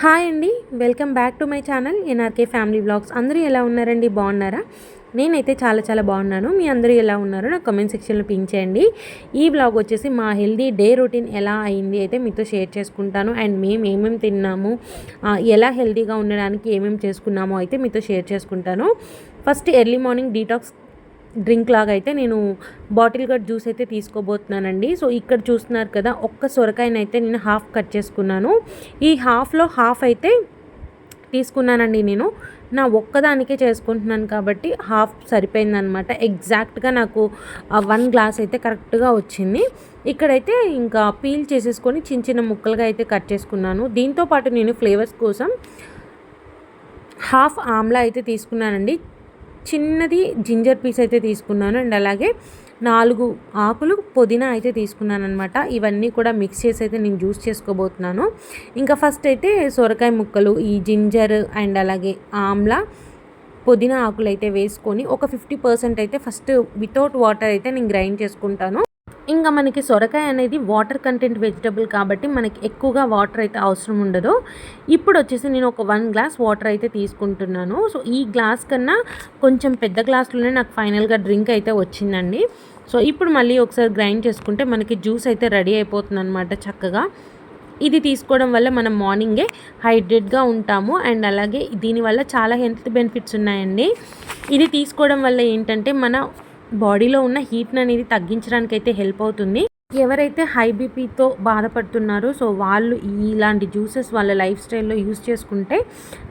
Hi అండి, welcome back to my channel NRK family vlogs. అందరూ ఎలా ఉన్నారండి? బాగున్నారా? నేనైతే చాలా చాలా బాగున్నాను. మీ అందరూ ఎలా ఉన్నారో నాకు కామెంట్ సెక్షన్లో పింక్ చేయండి. ఈ వ్లాగ్ వచ్చేసి మా హెల్దీ డే రొటీన్ ఎలా అయింది అయితే మీతో షేర్ చేసుకుంటాను. అండ్ మేము ఏమేమి తిన్నాము, ఎలా హెల్దీగా ఉండడానికి ఏమేమి చేసుకున్నామో అయితే మీతో షేర్ చేసుకుంటాను. First early morning detox drink లాగా అయితే నేను బాటిల్ గట్ జ్యూస్ అయితే తీసుకోబోతున్నానండి. సో ఇక్కడ చూస్తున్నారు కదా, ఒక్క సొరకాయనైతే నేను హాఫ్ కట్ చేసుకున్నాను. ఈ హాఫ్లో హాఫ్ అయితే తీసుకున్నానండి. నేను నా ఒక్కదానికే చేసుకుంటున్నాను కాబట్టి హాఫ్ సరిపోయిందనమాట. ఎగ్జాక్ట్గా నాకు 1 గ్లాస్ అయితే కరెక్ట్గా వచ్చింది. ఇక్కడైతే ఇంకా పీల్ చేసేసుకొని చిన్న చిన్న ముక్కలుగా అయితే కట్ చేసుకున్నాను. దీంతోపాటు నేను ఫ్లేవర్స్ కోసం హాఫ్ ఆమ్లా అయితే తీసుకున్నానండి. చిన్నది జింజర్ పీస్ అయితే తీసుకున్నాను. అండ్ అలాగే 4 ఆకులు పుదీనా అయితే తీసుకున్నాను అనమాట. ఇవన్నీ కూడా మిక్స్ చేసి అయితే నేను జ్యూస్ చేసుకోబోతున్నాను. ఇంకా ఫస్ట్ అయితే సొరకాయ ముక్కలు, ఈ జింజర్ అండ్ అలాగే ఆమ్లా, పుదీనా ఆకులు అయితే వేసుకొని ఒక 50% అయితే ఫస్ట్ వితౌట్ వాటర్ అయితే నేను గ్రైండ్ చేసుకుంటాను. ఇంకా మనకి సొరకాయ అనేది వాటర్ కంటెంట్ వెజిటబుల్ కాబట్టి మనకి ఎక్కువగా వాటర్ అయితే అవసరం ఉండదు. ఇప్పుడు వచ్చేసి నేను ఒక 1 గ్లాస్ వాటర్ అయితే తీసుకుంటున్నాను. సో ఈ గ్లాస్ కన్నా కొంచెం పెద్ద గ్లాస్లోనే నాకు ఫైనల్గా డ్రింక్ అయితే వచ్చిందండి. సో ఇప్పుడు మళ్ళీ ఒకసారి గ్రైండ్ చేసుకుంటే మనకి జ్యూస్ అయితే రెడీ అయిపోతుంది అనమాట చక్కగా. ఇది తీసుకోవడం వల్ల మనం మార్నింగే హైడ్రేట్గా ఉంటాము. అండ్ అలాగే దీనివల్ల చాలా హెల్త్ బెనిఫిట్స్ ఉన్నాయండి. ఇది తీసుకోవడం వల్ల ఏంటంటే మన బాడీలో ఉన్న హీట్ని అనేది తగ్గించడానికి అయితే హెల్ప్ అవుతుంది. ఎవరైతే హై బీపీతో బాధపడుతున్నారో సో వాళ్ళు ఇలాంటి జ్యూసెస్ వాళ్ళ లైఫ్ స్టైల్లో యూస్ చేసుకుంటే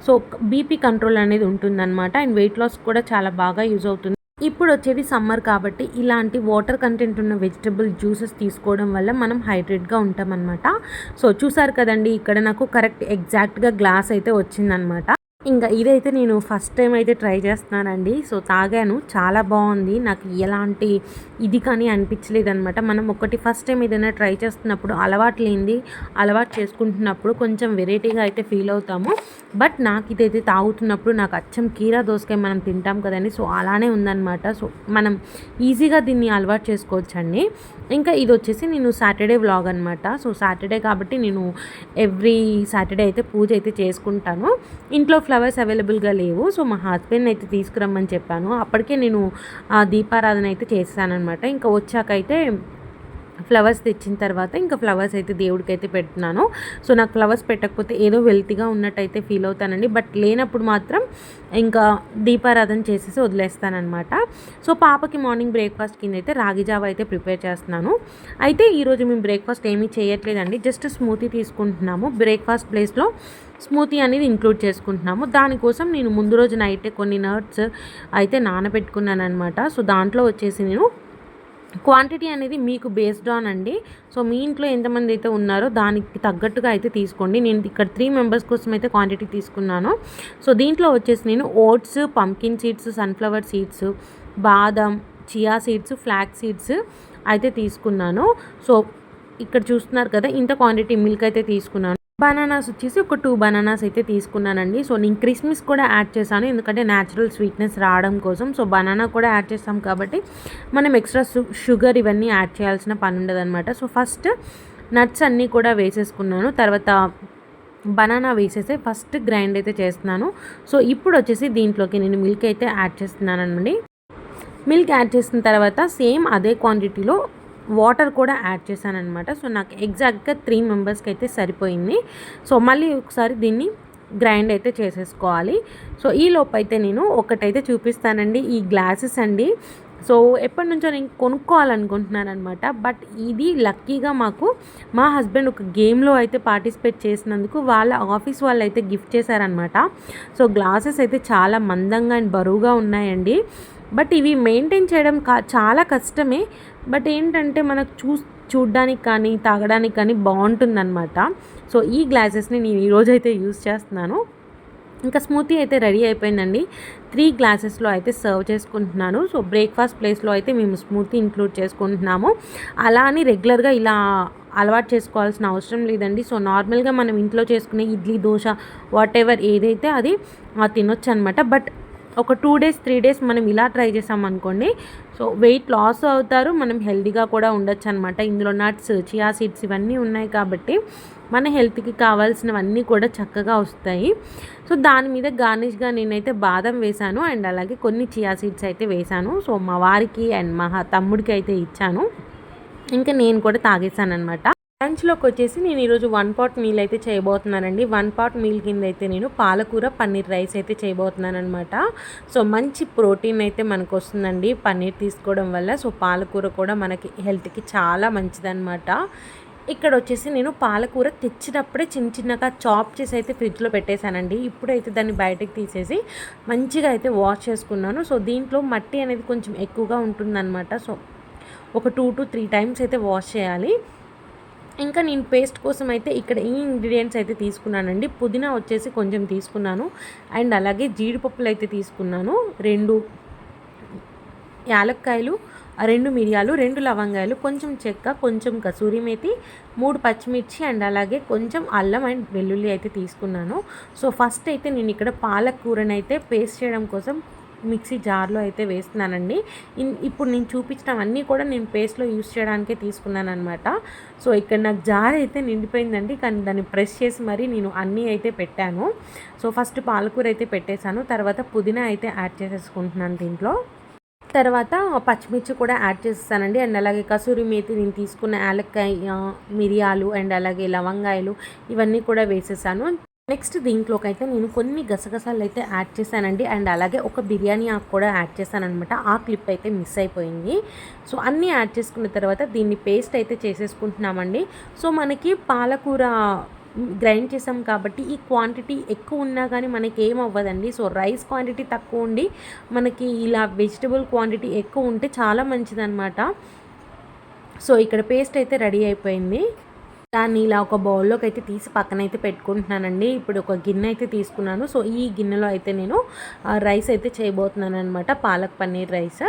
సో బీపీ కంట్రోల్ అనేది ఉంటుందన్నమాట. అండ్ వెయిట్ లాస్ కూడా చాలా బాగా యూజ్ అవుతుంది. ఇప్పుడు వచ్చేది సమ్మర్ కాబట్టి ఇలాంటి వాటర్ కంటెంట్ ఉన్న వెజిటబుల్ జ్యూసెస్ తీసుకోవడం వల్ల మనం హైడ్రేట్గా ఉంటామన్నమాట. సో చూసారు కదండి, ఇక్కడ నాకు కరెక్ట్ ఎగ్జాక్ట్గా గ్లాస్ అయితే వచ్చిందనమాట. ఇంకా ఇదైతే నేను ఫస్ట్ టైం అయితే ట్రై చేస్తున్నానండి. సో తాగాను, చాలా బాగుంది. నాకు ఎలాంటి ఇది కానీ అనిపించలేదు అనమాట. మనం ఒకటి ఫస్ట్ టైం ఏదైనా ట్రై చేస్తున్నప్పుడు అలవాటు లేనిది అలవాటు చేసుకుంటున్నప్పుడు కొంచెం వెరైటీగా అయితే ఫీల్ అవుతాము. బట్ నాకు ఇదైతే తాగుతున్నప్పుడు నాకు అచ్చం కీరా దోసకాయ మనం తింటాం కదండి, సో అలానే ఉందన్నమాట. సో మనం ఈజీగా దీన్ని అలవాటు చేసుకోవచ్చండి. ఇంకా ఇది వచ్చేసి నేను సాటర్డే వ్లాగ్ అనమాట. సో సాటర్డే కాబట్టి నేను ఎవ్రీ సాటర్డే అయితే పూజ అయితే చేసుకుంటాను. ఇంట్లో ఫ్లవర్స్ అవైలబుల్గా లేవు. సో మా హస్బెండ్ అయితే తీసుకురమ్మని చెప్పాను. అప్పటికే నేను దీపారాధన అయితే చేశానమాట. ఇంకా వచ్చాకైతే ఫ్లవర్స్ తెచ్చిన తర్వాత ఇంకా ఫ్లవర్స్ అయితే దేవుడికి అయితే పెడుతున్నాను. సో నాకు ఫ్లవర్స్ పెట్టకపోతే ఏదో వెల్తీగా ఉన్నట్టయితే ఫీల్ అవుతానండి. బట్ లేనప్పుడు మాత్రం ఇంకా దీపారాధన చేసేసి వదిలేస్తానమాట. సో పాపకి మార్నింగ్ బ్రేక్ఫాస్ట్ కింద అయితే రాగి జావ అయితే ప్రిపేర్ చేస్తున్నాను. అయితే ఈరోజు మేము బ్రేక్ఫాస్ట్ ఏమీ చేయట్లేదండి, జస్ట్ స్మూతీ తీసుకుంటున్నాము. బ్రేక్ఫాస్ట్ ప్లేస్లో స్మూతీ అనేది ఇంక్లూడ్ చేసుకుంటున్నాము. దానికోసం నేను ముందు రోజు నైటే కొన్ని నట్స్ అయితే నానబెట్టుకున్నాను అనమాట. సో దాంట్లో వచ్చేసి నేను క్వాంటిటీ అనేది మీకు బేస్డ్ ఆన్ అండి. సో మీ ఇంట్లో ఎంతమంది అయితే ఉన్నారో దానికి తగ్గట్టుగా అయితే తీసుకోండి. నేను ఇక్కడ 3 మెంబర్స్ కోసం అయితే క్వాంటిటీ తీసుకున్నాను. సో దీంట్లో వచ్చేసి నేను oats, pumpkin seeds, sunflower seeds, బాదం, చియా సీడ్స్, ఫ్లాక్ సీడ్స్ అయితే తీసుకున్నాను. సో ఇక్కడ చూస్తున్నారు కదా, ఇంత క్వాంటిటీ మిల్క్ అయితే తీసుకున్నాను. బనానాస్ వచ్చేసి ఒక 2 బనానాస్ అయితే తీసుకున్నానండి. సో నేను క్రిస్మస్ కూడా యాడ్ చేశాను, ఎందుకంటే న్యాచురల్ స్వీట్నెస్ రావడం కోసం. సో బనానా కూడా యాడ్ చేస్తాం కాబట్టి మనం ఎక్స్ట్రా షుగర్ ఇవన్నీ యాడ్ చేయాల్సిన పని ఉండదన్నమాట. సో ఫస్ట్ నట్స్ అన్నీ కూడా వేసేసుకున్నాను. తర్వాత బనానా వేసేసి ఫస్ట్ గ్రైండ్ అయితే చేస్తున్నాను. సో ఇప్పుడు వచ్చేసి దీంట్లోకి నేను మిల్క్ అయితే యాడ్ చేస్తున్నానండి. మిల్క్ యాడ్ చేసిన తర్వాత సేమ్ అదే క్వాంటిటీలో వాటర్ కూడా యాడ్ చేశాను అనమాట. సో నాకు ఎగ్జాక్ట్గా 3 మెంబర్స్కి అయితే సరిపోయింది. సో మళ్ళీ ఒకసారి దీన్ని గ్రైండ్ అయితే చేసేసుకోవాలి. సో ఈ లోపు అయితే నేను ఒకటైతే చూపిస్తానండి. ఈ గ్లాసెస్ అండి. సో ఎప్పటి నుంచో నేను కొనుక్కోవాలనుకుంటున్నాను అనమాట. బట్ ఇది లక్కీగా మా హస్బెండ్ ఒక గేమ్లో అయితే పార్టిసిపేట్ చేసినందుకు వాళ్ళ ఆఫీస్ వాళ్ళు అయితే గిఫ్ట్ చేశారనమాట. సో గ్లాసెస్ అయితే చాలా మందంగా అండ్ బరువుగా ఉన్నాయండి. బట్ ఇవి మెయింటైన్ చేయడం చాలా కష్టమే. బట్ ఏంటంటే మనకు చూడ్డానికి కానీ తాగడానికి కానీ బాగుంటుందన్నమాట. సో ఈ గ్లాసెస్ని నేను ఈరోజైతే యూజ్ చేస్తున్నాను. ఇంకా స్మూతీ అయితే రెడీ అయిపోయిందండి. 3 గ్లాసెస్లో అయితే సర్వ్ చేసుకుంటున్నాను. సో బ్రేక్ఫాస్ట్ ప్లేస్లో అయితే మేము స్మూతీ ఇంక్లూడ్ చేసుకుంటున్నాము. అలా అని రెగ్యులర్గా ఇలా అలవాటు చేసుకోవాల్సిన అవసరం లేదండి. సో నార్మల్గా మనం ఇంట్లో చేసుకునే ఇడ్లీ, దోశ, వాట్ ఎవర్ ఏదైతే అది తినొచ్చు అనమాట. బట్ ఒక 2 డేస్ 3 డేస్ మనం ఇలా ట్రై చేసామనుకోండి, సో వెయిట్ లాస్ అవుతారు, మనం హెల్తీగా కూడా ఉండొచ్చు అనమాట. ఇందులో నట్స్, చియా సీడ్స్ ఇవన్నీ ఉన్నాయి కాబట్టి మన హెల్త్కి కావాల్సినవన్నీ కూడా చక్కగా వస్తాయి. సో దాని మీద గార్నిష్గా నేనైతే బాదం వేశాను అండ్ అలాగే కొన్ని చియా సీడ్స్ అయితే వేశాను. సో మా వారికి అండ్ మా తమ్ముడికి అయితే ఇచ్చాను. ఇంకా నేను కూడా తాగేసాను అనమాట. లంచ్లోకి వచ్చేసి నేను ఈరోజు 1 పాట్ మీల్ అయితే చేయబోతున్నానండి. 1 పాట్ మీల్ కింద అయితే నేను పాలకూర పన్నీర్ రైస్ అయితే చేయబోతున్నాను అనమాట. సో మంచి ప్రోటీన్ అయితే మనకు వస్తుందండి పన్నీర్ తీసుకోవడం వల్ల. సో పాలకూర కూడా మనకి హెల్త్కి చాలా మంచిదన్నమాట. ఇక్కడ వచ్చేసి నేను పాలకూర తెచ్చినప్పుడే చిన్న చిన్నగా చాప్ చేసి అయితే ఫ్రిడ్జ్లో పెట్టేశానండి. ఇప్పుడైతే దాన్ని బయటకు తీసేసి మంచిగా అయితే వాష్ చేసుకున్నాను. సో దీంట్లో మట్టి అనేది కొంచెం ఎక్కువగా ఉంటుందన్నమాట. సో ఒక 2 to 3 టైమ్స్ అయితే వాష్ చేయాలి. ఇంకా నేను పేస్ట్ కోసం అయితే ఇక్కడ ఈ ఇంగ్రీడియంట్స్ అయితే తీసుకున్నానండి. పుదీనా వచ్చేసి కొంచెం తీసుకున్నాను అండ్ అలాగే జీడిపప్పులు అయితే తీసుకున్నాను, 2 యాలక్కాయలు, 2 మిరియాలు, 2 లవంగాయలు, కొంచెం చెక్క, కొంచెం కసూరి మేతి, 3 పచ్చిమిర్చి అండ్ అలాగే కొంచెం అల్లం అండ్ వెల్లుల్లి అయితే తీసుకున్నాను. సో ఫస్ట్ అయితే నేను ఇక్కడ పాలకూరని అయితే పేస్ట్ చేయడం కోసం మిక్సీ జార్లో అయితే వేస్తున్నానండి. ఇప్పుడు నేను చూపించినవన్నీ కూడా నేను పేస్ట్లో యూస్ చేయడానికే తీసుకున్నాను అనమాట. సో ఇక్కడ నాకు జార్ అయితే నిండిపోయిందండి, కానీ దాన్ని ప్రెస్ చేసి మరీ నేను అన్నీ అయితే పెట్టాను. సో ఫస్ట్ పాలకూర అయితే పెట్టేశాను, తర్వాత పుదీనా అయితే యాడ్ చేసేసుకుంటున్నాను దీంట్లో. తర్వాత పచ్చిమిర్చి కూడా యాడ్ చేసేసానండి అండ్ అలాగే కసూరి మేతి, నేను తీసుకున్న యాలక్కాయ, మిరియాలు అండ్ అలాగే లవంగాయలు ఇవన్నీ కూడా వేసేసాను. నెక్స్ట్ దీంట్లోకి అయితే నేను కొన్ని గసగసాలు అయితే యాడ్ చేశానండి అండ్ అలాగే ఒక బిర్యానీ ఆకు కూడా యాడ్ చేశాను అనమాట. ఆ క్లిప్ అయితే మిస్ అయిపోయింది. సో అన్నీ యాడ్ చేసుకున్న తర్వాత దీన్ని పేస్ట్ అయితే చేసేసుకుంటున్నామండి. సో మనకి పాలకూర గ్రైండ్ చేసాం కాబట్టి ఈ క్వాంటిటీ ఎక్కువ ఉన్నా కానీ మనకి ఏం అవ్వదండి. సో రైస్ క్వాంటిటీ తక్కువ ఉండి మనకి ఇలా వెజిటబుల్ క్వాంటిటీ ఎక్కువ ఉంటే చాలా మంచిదన్నమాట. సో ఇక్కడ పేస్ట్ అయితే రెడీ అయిపోయింది. దాన్ని ఇలా ఒక బౌల్లోకి అయితే తీసి పక్కనైతే పెట్టుకుంటున్నానండి. ఇప్పుడు ఒక గిన్నె అయితే తీసుకున్నాను. సో ఈ గిన్నెలో అయితే నేను రైస్ అయితే చేయబోతున్నాను అనమాట, పాలక్ పన్నీర్ రైస్.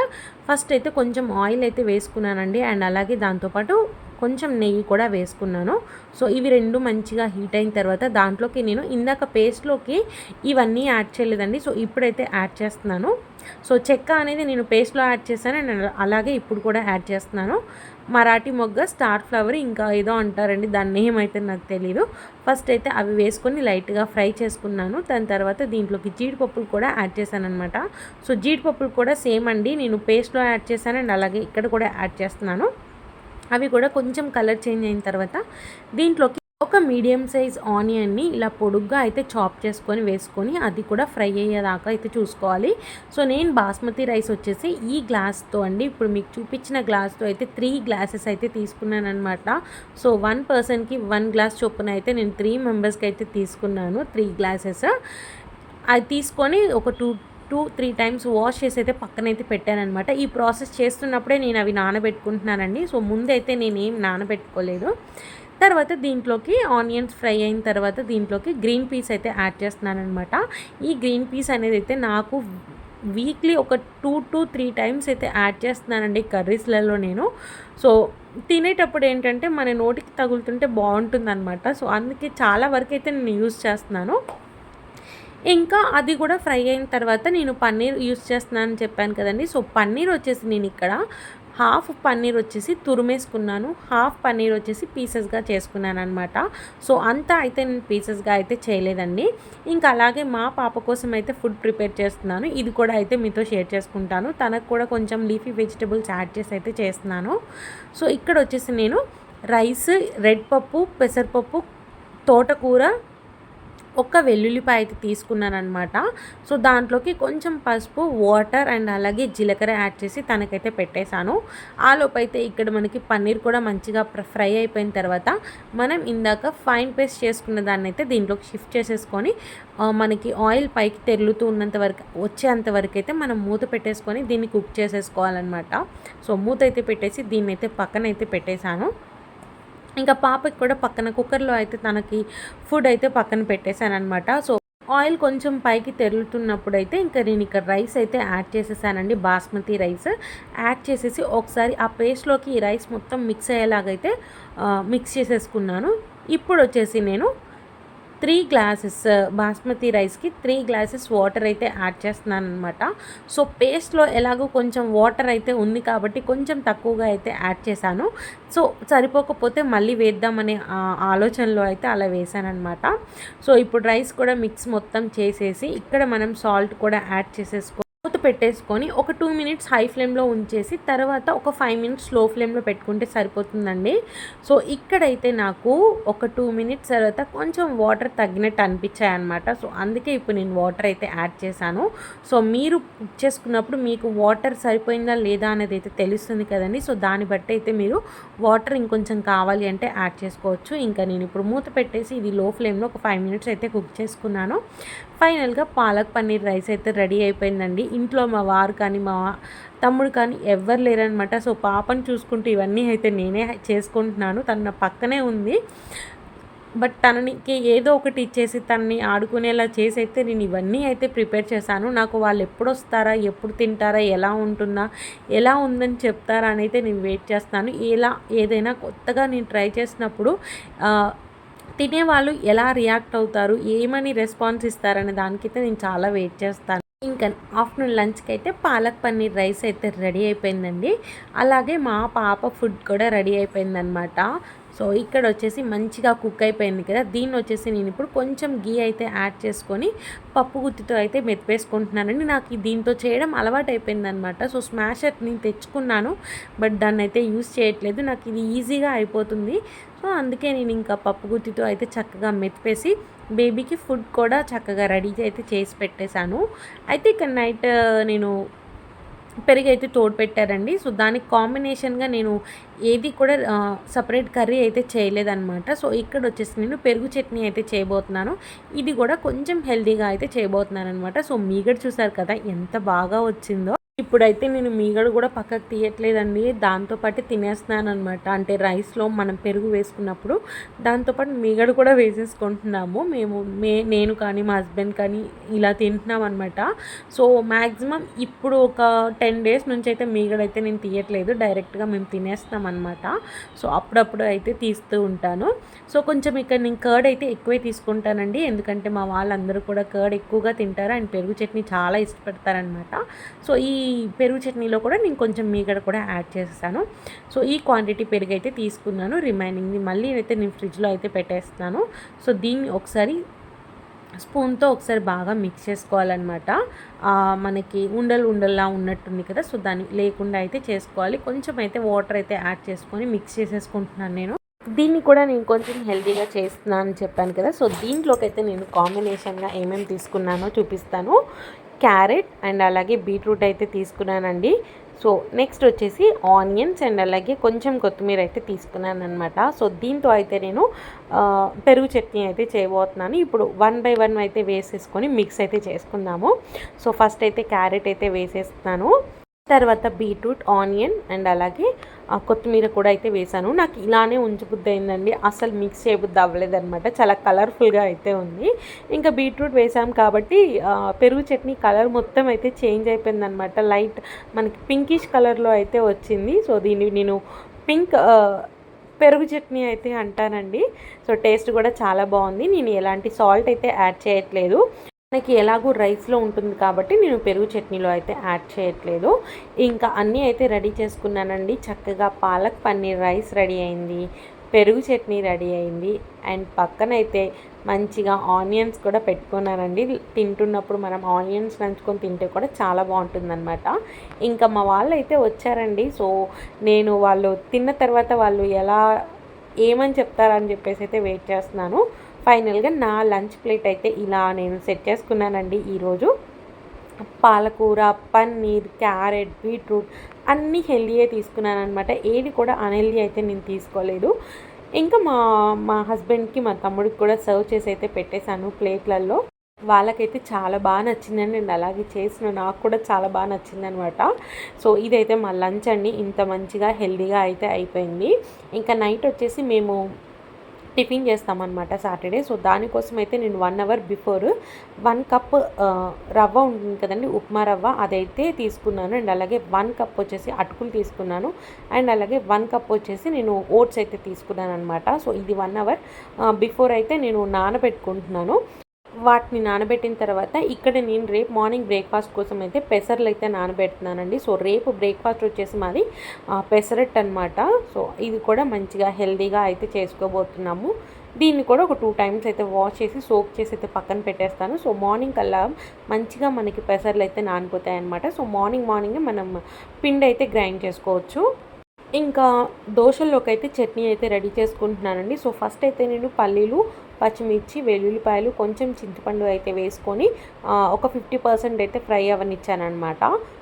ఫస్ట్ అయితే కొంచెం ఆయిల్ అయితే వేసుకున్నానండి అండ్ అలాగే దాంతోపాటు కొంచెం నెయ్యి కూడా వేసుకున్నాను. సో ఇవి 2 మంచిగా హీట్ అయిన తర్వాత దాంట్లోకి నేను ఇందాక పేస్ట్లోకి ఇవన్నీ యాడ్ చేయలేదండి. సో ఇప్పుడైతే యాడ్ చేస్తున్నాను. సో చెక్క అనేది నేను పేస్ట్లో యాడ్ చేశాను అండ్ అలాగే ఇప్పుడు కూడా యాడ్ చేస్తున్నాను. మరాఠీ మొగ్గ, స్టార్ ఫ్లవర్, ఇంకా ఏదో అంటారండి, దాని నేమ్ అయితే నాకు తెలీదు. ఫస్ట్ అయితే అవి వేసుకొని లైట్గా ఫ్రై చేసుకున్నాను. దాని తర్వాత దీంట్లోకి జీడిపప్పులు కూడా యాడ్ చేశాను అనమాట. సో జీడిపప్పులు కూడా సేమ్ అండి, నేను పేస్ట్లో యాడ్ చేశాను అండ్ అలాగే ఇక్కడ కూడా యాడ్ చేస్తున్నాను. అవి కూడా కొంచెం కలర్ చేంజ్ అయిన తర్వాత దీంట్లోకి ఒక మీడియం సైజ్ ఆనియన్ని ఇలా పొడుగ్గా అయితే చాప్ చేసుకొని వేసుకొని అది కూడా ఫ్రై అయ్యేదాకా అయితే చూసుకోవాలి. సో నేను బాస్మతి రైస్ వచ్చేసి ఈ గ్లాస్తో అండి, ఇప్పుడు మీకు చూపించిన గ్లాస్తో అయితే 3 గ్లాసెస్ అయితే తీసుకున్నాను అనమాట. సో 1 పర్సన్కి 1 గ్లాస్ చొప్పున అయితే నేను 3 మెంబర్స్కి అయితే తీసుకున్నాను 3 గ్లాసెస్. అది తీసుకొని ఒక 2-3 టైమ్స్ వాష్ చేసి అయితే పక్కనైతే పెట్టానమాట. ఈ ప్రాసెస్ చేస్తున్నప్పుడే నేను అవి నానబెట్టుకుంటున్నానండి. సో ముందైతే నేనేం నానబెట్టుకోలేదు. తర్వాత దీంట్లోకి ఆనియన్స్ ఫ్రై అయిన తర్వాత దీంట్లోకి గ్రీన్ పీస్ అయితే యాడ్ చేస్తున్నానమాట. ఈ గ్రీన్ పీస్ అనేది అయితే నాకు వీక్లీ ఒక 2 to 3 టైమ్స్ అయితే యాడ్ చేస్తున్నానండి కర్రీస్లలో నేను. సో తినేటప్పుడు ఏంటంటే మన నోటికి తగులుతుంటే బాగుంటుందన్నమాట. సో అందుకే చాలా వరకు అయితే నేను యూజ్ చేస్తున్నాను. ఇంకా అది కూడా ఫ్రై అయిన తర్వాత నేను పన్నీర్ యూస్ చేస్తున్నానని చెప్పాను కదండి. సో పన్నీర్ వచ్చేసి నేను ఇక్కడ హాఫ్ పన్నీర్ వచ్చేసి తురిమేసుకున్నాను, హాఫ్ పన్నీర్ వచ్చేసి పీసెస్గా చేసుకున్నాను అనమాట. సో అంతా అయితే నేను పీసెస్గా అయితే చేయలేదండి. ఇంకా అలాగే మా పాప కోసం అయితే ఫుడ్ ప్రిపేర్ చేస్తున్నాను. ఇది కూడా అయితే మీతో షేర్ చేసుకుంటాను. తనకు కూడా కొంచెం లీఫీ వెజిటబుల్స్ యాడ్ చేసి అయితే చేస్తున్నాను. సో ఇక్కడ వచ్చేసి నేను రైస్, రెడ్ పప్పు, పెసరపప్పు, తోటకూర, ఒక వెల్లుల్లిపాయ అయితే తీసుకున్నాను అనమాట. సో దాంట్లోకి కొంచెం పసుపు, వాటర్ అండ్ అలాగే జీలకర్ర యాడ్ చేసి తనకైతే పెట్టేశాను. ఆలోపు అయితే ఇక్కడ మనకి పన్నీర్ కూడా మంచిగా ఫ్రై అయిపోయిన తర్వాత మనం ఇందాక ఫైన్ పేస్ట్ చేసుకున్న దాన్ని అయితే దీంట్లోకి షిఫ్ట్ చేసేసుకొని మనకి ఆయిల్ పైకి తెరులుతూ ఉన్నంత వరకు వచ్చేంత వరకు అయితే మనం మూత పెట్టేసుకొని దీన్ని కుక్ చేసేసుకోవాలన్నమాట. సో మూత అయితే పెట్టేసి దీన్ని అయితే పక్కన అయితే పెట్టేశాను. ఇంకా పాపకి కూడా పక్కన కుక్కర్లో అయితే తనకి ఫుడ్ అయితే పక్కన పెట్టేశాను అనమాట. సో ఆయిల్ కొంచెం పైకి తెరులుతున్నప్పుడు అయితే ఇంకా నేను ఇక్కడ రైస్ అయితే యాడ్ చేసేసానండి, బాస్మతి రైస్ యాడ్ చేసేసి ఒకసారి ఆ పేస్ట్లోకి ఈ రైస్ మొత్తం మిక్స్ అయ్యేలాగైతే మిక్స్ చేసేసుకున్నాను. ఇప్పుడు వచ్చేసి నేను 3 గ్లాసెస్ బాస్మతి రైస్‌కి 3 గ్లాసెస్ వాటర్ అయితే యాడ్ చేస్తున్నాననమాట. సో, పేస్ట్‌లో ఎలాగో కొంచెం వాటర్ అయితే ఉంది కాబట్టి కొంచెం తక్కువగా అయితే యాడ్ చేశాను. సో, సరిపోకపోతే మళ్ళీ వేద్దామనే ఆలోచనలో అయితే అలా వేశాననమాట. సో, ఇప్పుడు రైస్ కూడా మిక్స్ మొత్తం చేసేసి ఇక్కడ మనం సాల్ట్ కూడా యాడ్ మూత పెట్టేసుకొని ఒక 2 మినిట్స్ హై ఫ్లేమ్లో ఉంచేసి తర్వాత ఒక 5 మినిట్స్ స్లో ఫ్లేమ్లో పెట్టుకుంటే సరిపోతుందండి. సో ఇక్కడైతే నాకు ఒక 2 మినిట్స్ తర్వాత కొంచెం వాటర్ తగ్గినట్టు అనిపించాయన్నమాట. సో అందుకే ఇప్పుడు నేను వాటర్ అయితే యాడ్ చేశాను. సో మీరు కుక్ చేసుకున్నప్పుడు మీకు వాటర్ సరిపోయిందా లేదా అనేది అయితే తెలుస్తుంది కదండి. సో దాన్ని బట్టి అయితే మీరు వాటర్ ఇంకొంచెం కావాలి అంటే యాడ్ చేసుకోవచ్చు. ఇంకా నేను ఇప్పుడు మూత పెట్టేసి ఇది లో ఫ్లేమ్లో ఒక 5 మినిట్స్ అయితే కుక్ చేసుకున్నాను. ఫైనల్గా పాలక్ పన్నీర్ రైస్ అయితే రెడీ అయిపోయిందండి. ఇంట్లో మా వారు కానీ మా తమ్ముడు కానీ ఎవ్వరు లేరనమాట. సో పాపను చూసుకుంటూ ఇవన్నీ అయితే నేనే చేసుకుంటున్నాను. తను నా పక్కనే ఉంది. బట్ తనకి ఏదో ఒకటి ఇచ్చేసి తనని ఆడుకునేలా చేసి అయితే నేను ఇవన్నీ అయితే ప్రిపేర్ చేశాను. నాకు వాళ్ళు ఎప్పుడు వస్తారా, ఎప్పుడు తింటారా, ఎలా ఉంటుందా, ఎలా ఉందని చెప్తారా అని అయితే నేను వెయిట్ చేస్తాను. ఏదైనా కొత్తగా నేను ట్రై చేసినప్పుడు తినేవాళ్ళు ఎలా రియాక్ట్ అవుతారు, ఏమని రెస్పాన్స్ ఇస్తారనే దానికైతే నేను చాలా వెయిట్ చేస్తాను. ఇంకా ఆఫ్టర్నూన్ లంచ్కి అయితే పాలక్ పన్నీర్ రైస్ అయితే రెడీ అయిపోయిందండి. అలాగే మా పాప ఫుడ్ కూడా రెడీ అయిపోయిందనమాట. సో ఇక్కడ వచ్చేసి మంచిగా కుక్ అయిపోయింది కదా. దీన్ని వచ్చేసి నేను ఇప్పుడు కొంచెం గీ అయితే యాడ్ చేసుకొని పప్పు గుత్తితో అయితే మెత్తిపేసుకుంటున్నానండి. నాకు దీంతో చేయడం అలవాటు అయిపోయింది అనమాట. సో స్మాషర్ నేను తెచ్చుకున్నాను, బట్ దాన్ని అయితే యూస్ చేయట్లేదు. నాకు ఇది ఈజీగా అయిపోతుంది. సో అందుకే నేను ఇంకా పప్పు గుత్తితో అయితే చక్కగా మెత్తిపేసి బేబీకి ఫుడ్ కూడా చక్కగా రెడీ అయితే చేసి పెట్టేశాను. అయితే ఇక్కడ నైట్ నేను పెరుగు అయితే తోడు పెట్టారండి. సో దానికి కాంబినేషన్గా నేను ఏది కూడా సపరేట్ కర్రీ అయితే చేయలేదన్నమాట. సో ఇక్కడ వచ్చేసి నేను పెరుగు చట్నీ అయితే చేయబోతున్నాను. ఇది కూడా కొంచెం హెల్తీగా అయితే చేయబోతున్నాను అనమాట. సో మీగడ చూసారు కదా ఎంత బాగా వచ్చిందో. ఇప్పుడైతే నేను మీగడ కూడా పక్కకు తీయట్లేదండి, దాంతోపాటు తినేస్తున్నాను అనమాట. అంటే రైస్లో మనం పెరుగు వేసుకున్నప్పుడు దాంతోపాటు మీగడ కూడా వేసేసుకుంటున్నాము నేను కానీ మా హస్బెండ్ కానీ ఇలా తింటున్నాం అనమాట. సో మ్యాక్సిమం ఇప్పుడు ఒక 10 డేస్ నుంచి అయితే మీగడ అయితే నేను తీయట్లేదు, డైరెక్ట్గా మేము తినేస్తాం అనమాట. సో అప్పుడప్పుడు అయితే తీస్తూ ఉంటాను. సో కొంచెం ఇక్కడ నేను కర్డ్ అయితే ఎక్కువే తీసుకుంటానండి, ఎందుకంటే మా వాళ్ళందరూ కూడా కర్డ్ ఎక్కువగా తింటారు అండ్ పెరుగు చట్నీ చాలా ఇష్టపడతారనమాట. సో ఈ పెరుగు చట్నీలో కూడా నేను కొంచెం మీగడ కూడా యాడ్ చేస్తాను. సో ఈ క్వాంటిటీ పెరుగు అయితే తీసుకున్నాను. రిమైనింగ్ని మళ్ళీ అయితే నేను ఫ్రిడ్జ్లో అయితే పెట్టేస్తున్నాను. సో దీన్ని ఒకసారి స్పూన్తో ఒకసారి బాగా మిక్స్ చేసుకోవాలన్నమాట. మనకి ఉండల్లా ఉన్నట్టుంది కదా. సో దాన్ని లేకుండా అయితే చేసుకోవాలి. కొంచెం అయితే వాటర్ అయితే యాడ్ చేసుకొని మిక్స్ చేసేసుకుంటున్నాను నేను. దీన్ని కూడా నేను కొంచెం హెల్తీగా చేస్తున్నాను అని చెప్పాను కదా. సో దీంట్లోకి అయితే నేను కాంబినేషన్గా ఏమేమి తీసుకున్నానో చూపిస్తాను. క్యారెట్ అండ్ అలాగే బీట్రూట్ అయితే తీసుకున్నానండి. సో నెక్స్ట్ వచ్చేసి ఆనియన్స్ అండ్ అలాగే కొంచెం కొత్తిమీర అయితే తీసుకున్నాను అనమాట. సో దీంతో అయితే నేను పెరుగు చట్నీ అయితే చేయబోతున్నాను. ఇప్పుడు 1 by 1 అయితే వేసేసుకొని మిక్స్ అయితే చేసుకుందాము. సో ఫస్ట్ అయితే క్యారెట్ అయితే వేసేస్తున్నాను, తర్వాత బీట్రూట్, ఆనియన్ అండ్ అలాగే కొత్తిమీర కూడా అయితే వేసాను. నాకు ఇలానే ఉంచబుద్ధి అయిందండి, అసలు మిక్స్ చేయబుద్ధి అవ్వలేదన్నమాట. చాలా కలర్ఫుల్గా అయితే ఉంది. ఇంకా బీట్రూట్ వేసాం కాబట్టి పెరుగు చట్నీ కలర్ మొత్తం అయితే చేంజ్ అయిపోయిందనమాట. లైట్ మనకి పింకిష్ కలర్లో అయితే వచ్చింది. సో దీన్ని నేను పింక్ పెరుగు చట్నీ అయితే అంటానండి. సో టేస్ట్ కూడా చాలా బాగుంది. నేను ఎలాంటి సాల్ట్ అయితే యాడ్ చేయట్లేదు, మనకి ఎలాగో రైస్లో ఉంటుంది కాబట్టి నేను పెరుగు చట్నీలో అయితే యాడ్ చేయట్లేదు. ఇంకా అన్నీ అయితే రెడీ చేసుకున్నానండి. చక్కగా పాలక్ పన్నీర్ రైస్ రెడీ అయింది, పెరుగు చట్నీ రెడీ అయింది అండ్ పక్కనైతే మంచిగా ఆనియన్స్ కూడా పెట్టుకున్నానండి. తింటున్నప్పుడు మనం ఆనియన్స్ నంచుకొని తింటే కూడా చాలా బాగుంటుందన్నమాట. ఇంకా మా వాళ్ళు అయితే వచ్చారండి. సో నేను వాళ్ళు తిన్న తర్వాత వాళ్ళు ఏమని చెప్తారని చెప్పేసి అయితే వెయిట్ చేస్తున్నాను. ఫైనల్గా నా లంచ్ ప్లేట్ అయితే ఇలా నేను సెట్ చేసుకున్నానండి. ఈరోజు పాలకూర, పన్నీర్, క్యారెట్, బీట్రూట్ అన్నీ హెల్దీయే తీసుకున్నాను అనమాట. ఏది కూడా అన్హెల్దీ అయితే నేను తీసుకోలేదు. ఇంకా మా హస్బెండ్కి మా తమ్ముడికి కూడా సర్వ్ చేసి అయితే పెట్టేశాను ప్లేట్లలో. వాళ్ళకైతే చాలా బాగా నచ్చిందండి అండ్ అలాగే చేసిన నాకు కూడా చాలా బాగా నచ్చిందనమాట. సో ఇదైతే మా లంచ్ అండి. ఇంత మంచిగా హెల్దీగా అయితే అయిపోయింది. ఇంకా నైట్ వచ్చేసి మేము టిఫిన్ చేస్తామన్నమాట సాటర్డే. సో దానికోసం అయితే నేను 1 అవర్ బిఫోర్ 1 కప్ రవ్వ ఉంటుంది కదండి, ఉప్మా రవ్వ, అదైతే తీసుకున్నాను. అండ్ అలాగే 1 కప్ వచ్చేసి అటుకులు తీసుకున్నాను. అండ్ అలాగే 1 కప్ వచ్చేసి నేను ఓట్స్ అయితే తీసుకున్నాను అనమాట. సో ఇది 1 అవర్ బిఫోర్ అయితే నేను నానబెట్టుకుంటున్నాను. వాటిని నానబెట్టిన తర్వాత ఇక్కడ నేను రేపు మార్నింగ్ బ్రేక్ఫాస్ట్ కోసం అయితే పెసర్లు అయితే నానబెడుతున్నానండి. సో రేపు బ్రేక్ఫాస్ట్ వచ్చేసి మాది పెసరట్ అనమాట. సో ఇది కూడా మంచిగా హెల్తీగా అయితే చేసుకోబోతున్నాము. దీన్ని కూడా ఒక 2 టైమ్స్ అయితే వాష్ చేసి సోక్ చేసి అయితే పక్కన పెట్టేస్తాను. సో మార్నింగ్ కల్లా మంచిగా మనకి పెసర్లు అయితే నానిపోతాయి అనమాట. సో మార్నింగే మనం పిండి అయితే గ్రైండ్ చేసుకోవచ్చు. ఇంకా దోశల్లోకి అయితే చట్నీ అయితే రెడీ చేసుకుంటున్నానండి. సో ఫస్ట్ అయితే నేను పల్లీలు, పచ్చిమిర్చి, వెల్లుల్లిపాయలు, కొంచెం చింతపండు అయితే వేసుకొని ఒక 50% అయితే ఫ్రై అవ్వనిచ్చానమాట.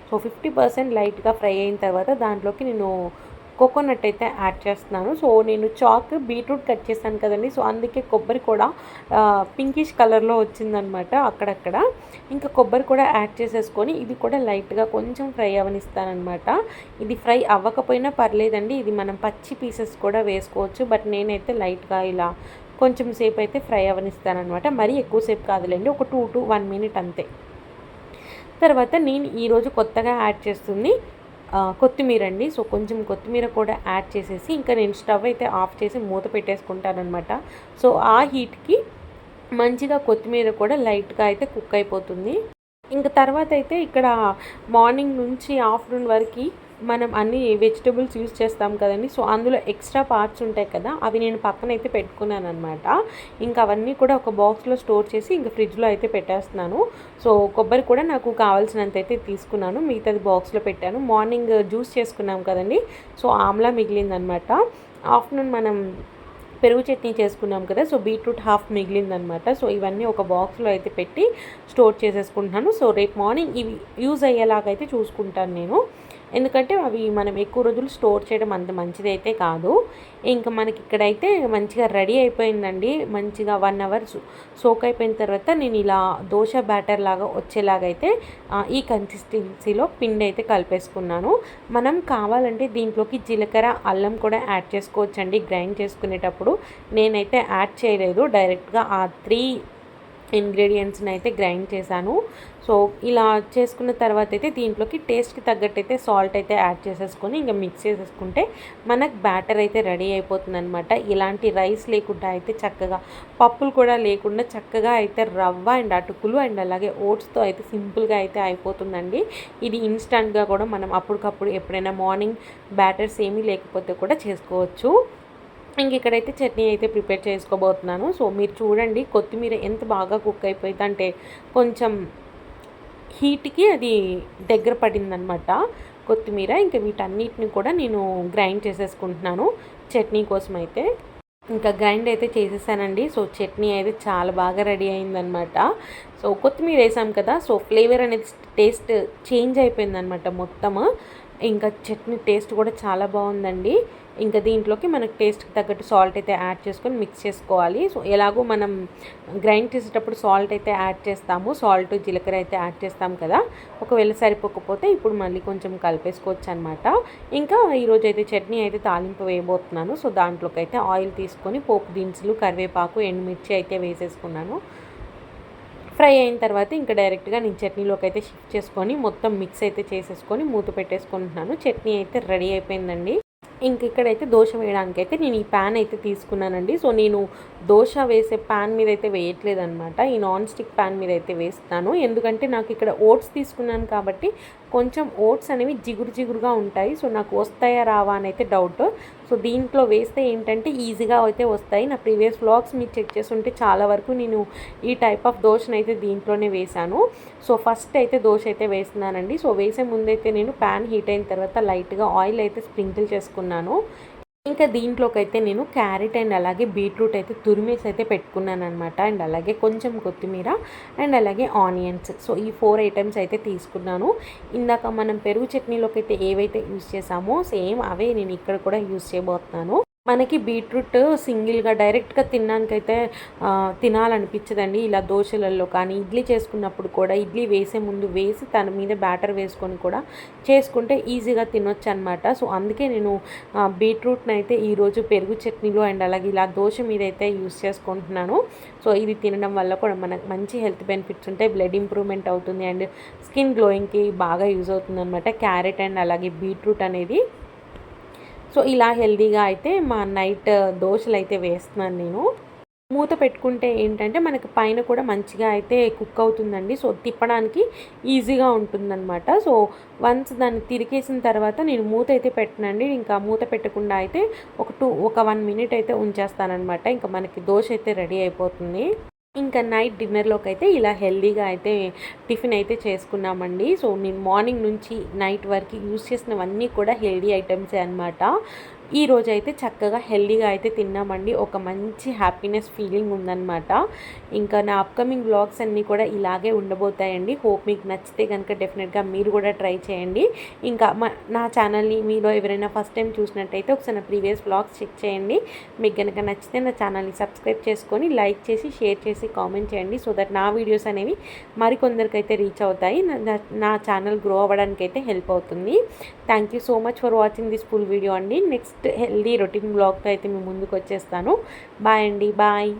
సో 50% లైట్గా ఫ్రై అయిన తర్వాత దాంట్లోకి నేను కోకోనట్ అయితే యాడ్ చేస్తున్నాను. సో నేను బీట్రూట్ కట్ చేశాను కదండి, సో అందుకే కొబ్బరి కూడా పింకిష్ కలర్లో వచ్చిందనమాట అక్కడక్కడ. ఇంకా కొబ్బరి కూడా యాడ్ చేసేసుకొని ఇది కూడా లైట్గా కొంచెం ఫ్రై అవనిస్తానమాట. ఇది ఫ్రై అవ్వకపోయినా పర్లేదండి, ఇది మనం పచ్చి పీసెస్ కూడా వేసుకోవచ్చు. బట్ నేనైతే లైట్గా ఇలా కొంచెం సేపు అయితే ఫ్రై అవనిస్తానమాట. మరీ ఎక్కువసేపు కాదులేండి, ఒక 2 to 1 minute అంతే. తర్వాత నేను ఈరోజు కొత్తగా యాడ్ చేస్తుంది కొత్తిమీర అండి. సో కొంచెం కొత్తిమీర కూడా యాడ్ చేసేసి ఇంకా నేను స్టవ్ అయితే ఆఫ్ చేసి మూత పెట్టేసుకుంటానమాట. సో ఆ హీట్కి మంచిగా కొత్తిమీర కూడా లైట్గా అయితే కుక్ అయిపోతుంది. ఇంక తర్వాత అయితే ఇక్కడ మార్నింగ్ నుంచి ఆఫ్టర్నూన్ వరకు మనం అన్ని వెజిటబుల్స్ యూజ్ చేస్తాం కదండి. సో అందులో ఎక్స్ట్రా పార్ట్స్ ఉంటాయి కదా, అవి నేను పక్కన అయితే పెట్టుకున్నాను అనమాట. ఇంకా అవన్నీ కూడా ఒక బాక్స్లో స్టోర్ చేసి ఇంకా ఫ్రిడ్జ్లో అయితే పెట్టేస్తున్నాను. సో కొబ్బరి కూడా నాకు కావాల్సినంత అయితే తీసుకున్నాను, మిగతాది బాక్స్లో పెట్టాను. మార్నింగ్ జ్యూస్ చేసుకున్నాం కదండి, సో ఆమ్లా మిగిలిందనమాట. ఆఫ్టర్నూన్ మనం పెరుగు చట్నీ చేసుకున్నాం కదా, సో బీట్రూట్ హాఫ్ మిగిలిందనమాట. సో ఇవన్నీ ఒక బాక్స్లో అయితే పెట్టి స్టోర్ చేసేసుకుంటున్నాను. సో రేపు మార్నింగ్ ఇవి యూజ్ అయ్యేలాగైతే చూసుకుంటాను నేను, ఎందుకంటే అవి మనం ఎక్కువ రోజులు స్టోర్ చేయడం అంత మంచిది అయితే కాదు. ఇంకా మనకి ఇక్కడైతే మంచిగా రెడీ అయిపోయిందండి. మంచిగా 1 అవర్ సోక్ అయిపోయిన తర్వాత నేను ఇలా దోశ బ్యాటర్ లాగా వచ్చేలాగైతే ఈ కన్సిస్టెన్సీలో పిండి అయితే కలిపేసుకున్నాను. మనం కావాలంటే దీంట్లోకి జీలకర్ర, అల్లం కూడా యాడ్ చేసుకోవచ్చండి గ్రైండ్ చేసుకునేటప్పుడు. నేనైతే యాడ్ చేయలేదు, డైరెక్ట్గా ఆ 3 ఇంగ్రీడియంట్స్ని అయితే గ్రైండ్ చేశాను. సో ఇలా చేసుకున్న తర్వాత అయితే దీంట్లోకి టేస్ట్కి తగ్గట్టు అయితే సాల్ట్ అయితే యాడ్ చేసేసుకొని ఇంకా మిక్స్ చేసేసుకుంటే మనకు బ్యాటర్ అయితే రెడీ అయిపోతుంది అనమాట. ఇలాంటి రైస్ లేకుండా అయితే చక్కగా, పప్పులు కూడా లేకుండా చక్కగా అయితే రవ్వ అండ్ అటుకులు అండ్ అలాగే ఓట్స్తో అయితే సింపుల్గా అయితే అయిపోతుందండి. ఇది ఇన్స్టంట్గా కూడా మనం అప్పటికప్పుడు ఎప్పుడైనా మార్నింగ్ బ్యాటర్స్ ఏమీ లేకపోతే కూడా చేసుకోవచ్చు. ఇంక ఇక్కడైతే చట్నీ అయితే ప్రిపేర్ చేసుకోబోతున్నాను. సో మీరు చూడండి కొత్తిమీర ఎంత బాగా కుక్ అయిపోయింది అంటే కొంచెం హీట్కి అది దగ్గర పడిందనమాట కొత్తిమీర. ఇంకా వీటన్నిటిని కూడా నేను గ్రైండ్ చేసేసుకుంటున్నాను చట్నీ కోసం అయితే. ఇంకా గ్రైండ్ అయితే చేసేసానండి. సో చట్నీ అయితే చాలా బాగా రెడీ అయిందనమాట. సో కొత్తిమీర వేసాం కదా, సో ఫ్లేవర్ అనేది టేస్ట్ చేంజ్ అయిపోయిందనమాట మొత్తము. ఇంకా చట్నీ టేస్ట్ కూడా చాలా బాగుందండి. ఇంకా దీంట్లోకి మనకు టేస్ట్కి తగ్గట్టు సాల్ట్ అయితే యాడ్ చేసుకొని మిక్స్ చేసుకోవాలి. సో ఎలాగో మనం గ్రైండ్ చేసేటప్పుడు సాల్ట్ అయితే యాడ్ చేస్తాము, సాల్ట్ జీలకర్ర అయితే యాడ్ చేస్తాం కదా. ఒకవేళ సరిపోకపోతే ఇప్పుడు మళ్ళీ కొంచెం కలిపేసుకోవచ్చు అనమాట. ఇంకా ఈరోజు అయితే చట్నీ అయితే తాలింపు వేయబోతున్నాను. సో దాంట్లోకి అయితే ఆయిల్ తీసుకొని పోపు దినుసులు, కరివేపాకు, ఎండుమిర్చి అయితే వేసేసుకున్నాను. ఫ్రై అయిన తర్వాత ఇంకా డైరెక్ట్గా నేను చట్నీలోకి అయితే షిఫ్ట్ చేసుకొని మొత్తం మిక్స్ అయితే చేసేసుకొని మూత పెట్టేసుకుంటున్నాను. చట్నీ అయితే రెడీ అయిపోయిందండి. ఇంక ఇక్కడైతే దోశ వేయడానికి అయితే నేను ఈ ప్యాన్ అయితే తీసుకున్నానండి. సో నేను దోశ వేసే ప్యాన్ మీద అయితే వేయట్లేదు అనమాట, ఈ నాన్ స్టిక్ ప్యాన్ మీద అయితే వేస్తాను. ఎందుకంటే నాకు ఇక్కడ ఓట్స్ తీసుకున్నాను కాబట్టి కొంచెం ఓట్స్ అనేవి జిగురుగా ఉంటాయి. సో నాకు వస్తాయా రావా అని అయితే డౌట్. సో దీంట్లో వేస్తే ఏంటంటే ఈజీగా అయితే వస్తాయి. నా ప్రీవియస్ వ్లాగ్స్ మీరు చెక్ చేస్తుంటే చాలా వరకు నేను ఈ టైప్ ఆఫ్ దోశను అయితే దీంట్లోనే వేశాను. సో ఫస్ట్ అయితే దోశ అయితే వేస్తున్నానండి. సో వేసే ముందైతే నేను ప్యాన్ హీట్ అయిన తర్వాత లైట్గా ఆయిల్ అయితే స్ప్రింకిల్ చేసుకున్నాను. ఇంకా దీంట్లోకి అయితే నేను క్యారెట్ అండ్ అలాగే బీట్రూట్ అయితే తురిమేసి అయితే పెట్టుకున్నాను అనమాట. అండ్ అలాగే కొంచెం కొత్తిమీర అండ్ అలాగే ఆనియన్స్. సో ఈ 4 ఐటమ్స్ అయితే తీసుకున్నాను. ఇందాక మనం పెరుగు చట్నీలోకి అయితే ఏవైతే యూస్ చేసామో సేమ్ అవే నేను ఇక్కడ కూడా యూస్ చేయబోతున్నాను. మనకి బీట్రూట్ సింగిల్‌గా డైరెక్ట్‌గా తినడానికైతే తినాలనిపించదండి. ఇలా దోసలలో కానీ, ఇడ్లీ చేసుకున్నప్పుడు కూడా ఇడ్లీ వేసే ముందు వేసి దాని మీద బ్యాటర్ వేసుకొని కూడా చేసుకుంటే ఈజీగా తినొచ్చనమాట. సో, అందుకే నేను బీట్రూట్‌నయితే ఈరోజు పెరుగు చట్నీలో అండ్ అలాగే ఇలా దోస మీదైతే యూజ్ చేసుకుంటున్నాను. సో, ఇది తినడం వల్ల కూడా మనకు మంచి హెల్త్ బెనిఫిట్స్ ఉంటాయి. బ్లడ్ ఇంప్రూవ్‌మెంట్ అవుతుంది అండ్ స్కిన్ గ్లోయింగ్‌కి బాగా యూజ్ అవుతుందనమాట. క్యారెట్ అండ్ అలాగే బీట్రూట్ అనేది. సో, ఇలా హెల్తీగా అయితే మా నైట్ దోసలైతే వేస్తున్నాను నేను. మూత పెట్టుకుంటే ఏంటంటే మనకి పైన కూడా మంచిగా అయితే కుక్ అవుతుందండి. సో, తిప్పడానికి ఈజీగా ఉంటుందనమాట. సో, వన్స్ దాన్ని తిరిగేసిన తర్వాత నేను మూత అయితే పెట్టనండి. ఇంకా మూత పెట్టకుండా అయితే ఒక 1 మినిట్ అయితే ఉంచేస్తాననమాట. ఇంకా మనకి దోస అయితే రెడీ అయిపోతుంది. ఇంకా నైట్ డిన్నర్‌లోకైతే ఇలా హెల్తీగా అయితే టిఫిన్ అయితే చేసుకున్నామండి. సో, నేను మార్నింగ్ నుంచి నైట్ వరకు యూజ్ చేసినవన్నీ కూడా హెల్తీ ఐటెమ్సే అనమాట. ఈరోజైతే చక్కగా హెల్తీగా అయితే తిన్నామండి. ఒక మంచి హ్యాపీనెస్ ఫీలింగ్ ఉందనమాట. ఇంకా నా అప్‌కమింగ్ వ్లాగ్స్ అన్నీ కూడా ఇలాగే ఉండబోతాయండి. హోప్ మీకు నచ్చితే కనుక డెఫినెట్‌గా మీరు కూడా ట్రై చేయండి. ఇంకా నా ఛానల్‌ని మీలో ఎవరైనా ఫస్ట్ టైం చూసినట్టయితే ఒకసారి నా ప్రీవియస్ వ్లాగ్స్ చెక్ చేయండి. మీకు గనక నచ్చితే నా ఛానల్‌ని సబ్స్క్రైబ్ చేసుకొని, లైక్ చేసి, షేర్ చేసి, కామెంట్ చేయండి. సో దట్ నా వీడియోస్ అనేవి మరికొందరికైతే రీచ్ అవుతాయి. నా ఛానల్ గ్రో అవ్వడానికైతే హెల్ప్ అవుతుంది. Thank you so much for watching this full video అండి. నెక్స్ట్ హెల్దీ రొటీన్ బ్లాగ్తో అయితే మీ ముందుకు వచ్చేస్తాను. బాయ్ అండి. బాయ్.